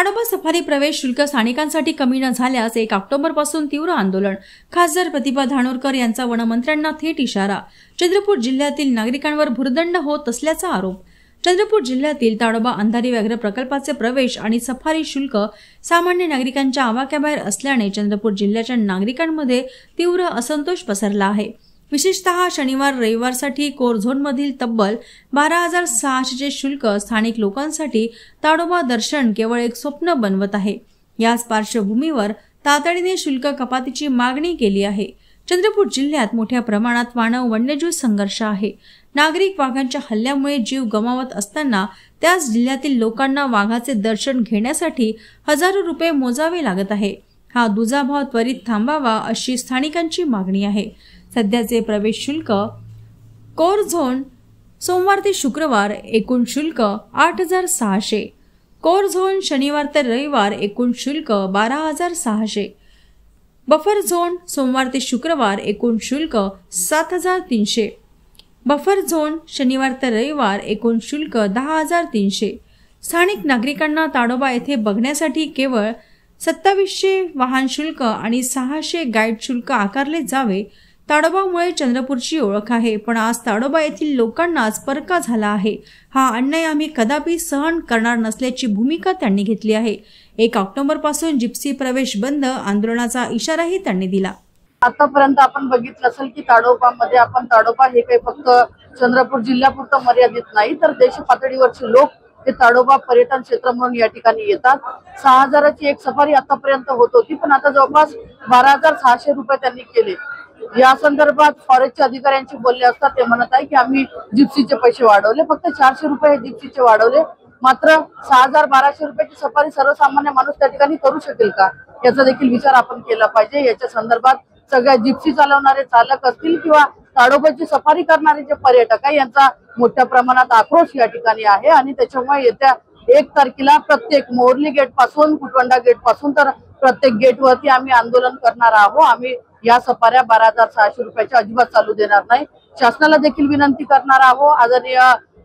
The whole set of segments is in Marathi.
ताडोबा सफारी प्रवेश शुल्क स्थानिकांसाठी कमी न झाल्यास 1 ऑक्टोबरपासून तीव्र आंदोलन। खासदार प्रतिभा धानोरकर यांचा वनमंत्र्यांना थेट इशारा। चंद्रपूर जिल्ह्यातील नागरिकांवर भुर्दंड होत असल्याचा आरोप। चंद्रपूर जिल्ह्यातील ताडोबा अंधारी व्याघ्र प्रकल्पाचे प्रवेश आणि सफारी शुल्क सामान्य नागरिकांच्या आवाक्याबाहेर असल्याने चंद्रपूर जिल्ह्याच्या नागरिकांमध्ये तीव्र असंतोष पसरला आहे। विशेषतः शनिवार रविवारसाठी कोर झोनमधील तब्बल 12,600चे शुल्क स्थानिक लोकांसाठी ताडोबा दर्शन केवळ एक स्वप्न बनवत आहे। याच पार्श्वभूमीवर तातडीने शुल्क कपातीची मागणी केली आहे। चंद्रपूर जिल्ह्यात मोठ्या प्रमाणात मानव वन्यजीव संघर्ष आहे। नागरिक वाघांच्या हल्ल्यामुळे जीव गमावत असताना त्याच जिल्ह्यातील लोकांना वाघाचे दर्शन घेण्यासाठी हजारो रुपये मोजावे लागत आहे। हा दुजाभाव त्वरित थांबावा अशी स्थानिकांची मागणी आहे। सध्याचे प्रवेश शुल्क कोर झोन सोमवार ते शुक्रवार एकूण शुल्क 8,600, कोर झोन शनिवार ते रविवार एकूण शुल्क 12,600, बफर झोन सोमवार ते शुक्रवार एकूण शुल्क 7,300, बफर झोन शनिवार ते रविवार एकूण शुल्क 10,300। स्थानिक नागरिकांना ताडोबा येथे बघण्यासाठी केवळ 2700 वाहन शुल्क आणि 600 गाईड शुल्क आकारले जावे। ताडोबामुळे चंद्रपूरची ओळख आहे, पण आज ताडोबा येथील लोकांनाच परका झाला आहे। हा अन्याय आम्ही कदापि सहन करणार नसल्याची भूमिका त्यांनी घेतली आहे। 1 ऑक्टोबर पासून जिप्सी प्रवेश बंद आंदोलनाचा इशाराही त्यांनी दिला। आतापर्यंत आपण बघितलं असेल की ताडोबामध्ये आपण ताडोबा हे काही फक्त चंद्रपूर जिल्ह्यापुरतं मर्यादित नाही, तर देश पातळीवरचे लोक हे ताडोबा पर्यटन क्षेत्र म्हणून या ठिकाणी येतात। 6,000ची एक सफारी आतापर्यंत होत होती, पण आता जवळपास 12,600 रुपये त्यांनी केले। या संदर्भात फॉरेस्टच्या अधिकाऱ्यांशी बोलले असता ते म्हणत आहे की आम्ही जिप्सीचे पैसे वाढवले, फक्त 400 रुपये हे जिप्सीचे वाढवले, मात्र 6,1200 रुपयाची सफारी सर्वसामान्य माणूस त्या ठिकाणी करू शकेल का, याचा देखील विचार आपण केला पाहिजे। याच्या संदर्भात सगळ्या जिप्सी चालवणारे चालक असतील किंवा ताडोबाची सफारी करणारे जे पर्यटक आहे यांचा मोठ्या प्रमाणात आक्रोश या ठिकाणी आहे आणि त्याच्यामुळे येत्या 1 तारखेला प्रत्येक मोरली गेट पासून कुटवंडा गेट पासून तर प्रत्येक गेटवरती आम्ही आंदोलन करणार आहोत। आम्ही या सफाऱ्या 12,600 रुपयाच्या अजिबात चालू देणार नाही। शासनाला देखील विनंती करणार आहोत, आदरणीय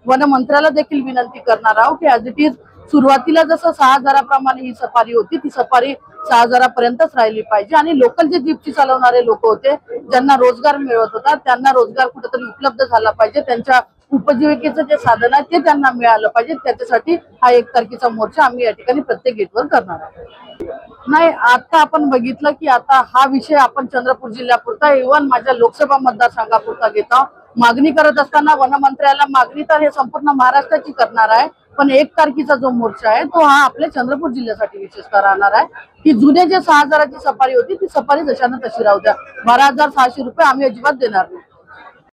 वनमंत्र्याला देखील विनंती करणार आहोत की ॲज इट इज सुरुवातीला जसं 6,000 प्रमाणे ही सफारी होती ती सफारी 6,000 पर्यंतच राहिली पाहिजे आणि लोकल जे जिप्सी चालवणारे लोक होते ज्यांना रोजगार मिळत होता त्यांना रोजगार कुठेतरी उपलब्ध झाला पाहिजे, त्यांच्या उपजीविकेचं जे साधन आहे ते त्यांना मिळालं पाहिजे। त्याच्यासाठी हा 1 तारखेचा मोर्चा आम्ही या ठिकाणी प्रत्येक गेटवर करणार आहोत। नाही, आता आपण बघितलं की आता हा विषय आपण चंद्रपूर जिल्ह्यापुरता इव्हन माझ्या लोकसभा मतदारसंघापुरता घेत आहोत। मागणी करत असताना वनमंत्र्याला मागणी तर हे संपूर्ण महाराष्ट्राची करणार आहे, पण 1 तारखेचा जो मोर्चा आहे तो हा आपल्या चंद्रपूर जिल्ह्यासाठी विशेषतः राहणार आहे की जुने जे 6,000ची सफारी होती ती सफारी जशानं तशी राहू द्या। 12,600 रुपये आम्ही अजिबात देणार नाही।